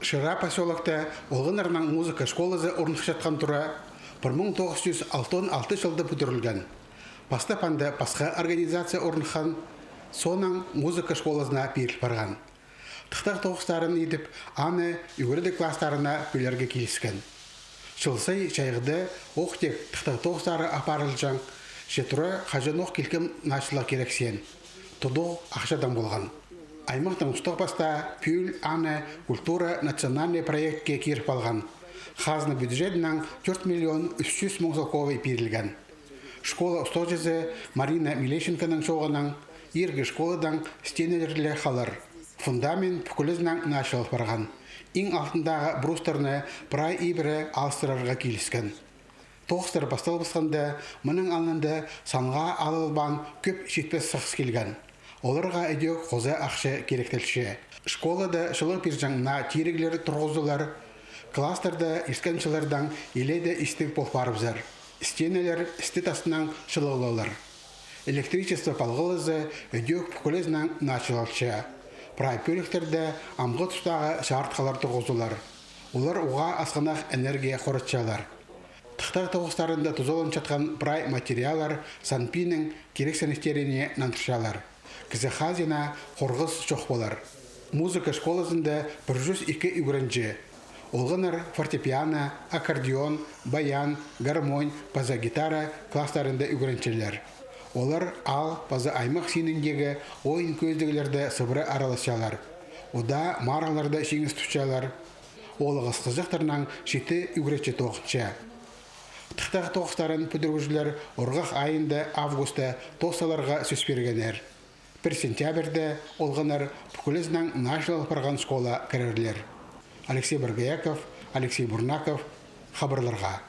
Шыра поселокта олғынарның музыка школасы орнықшатқан тұра 1966 жылды бүтірілген. Бастапанда басқа организация орныққан, сонан музыка школасына беріліп барған. Тықтақ тоғыстарын едіп, аны үгірді кластарына бөлерге келіскен. Шылсай шайғыды оқтек тықтақ тоғыстары апарылжан, жетұры қажан оқ келкім нашылық керексен. Тұды ақшадан болған. Аймақтың ұстық баста пүл аны культура национальный проектке керіп алған. Қазны бюджетінің 4 миллион 300 мың золковай берілген. Школа ұстық жезі Марина Милещенконың соғының ергі школадың стенелерлі қалар. Фундамент бүкілізінің нашылық барған. Ең алтындағы брустарны прай ибірі алыстырарға келіскен. Тоғыстар бастал басқанда мұның алынды санға алылбан көп жетпес сақс келген. Оларға әдеу қоза ақшы керектелші. Школада шылық біржаңына терегілері тұрғызылар, кластерда искеншілердің еледі істік болпарып зар. Стенелер істет астынан шылығылылар. Электричество палғылызы әдеу бүкілізінің начылалшы. Прай пөліктерді амғы тұстағы шартқалар тұрғызылар. Олар уға асқанақ энергия қорытшалар. Тықтар тоғыстарында тұзолын жатқан прай материалар санпинің керексеністеріне нантыршалар. Кізіхазина қорғыз жоқ болар. Музыка школасында 102 үгірінжі. Олғыныр фортепиано, аккордеон, баян, гармонь, паза гитара кластарында үгірінчелер. Олар ал паза аймақ сеніндегі ойын көздігілерді сыбыры араласалар. Ода мараларды шеңіз тұшалар. Олығыз қызықтарынан шеті үгіретші тоғытша. Тықтақ тоғыстарын пүдіргізілер орғақ айында августа тоқсаларға сөз бергенер. 1 сентябрьде олғанар бүкілізінің нашылық барған школа кірерлер. Алексей Баргаяков, Алексей Бурнаков, хабарларға.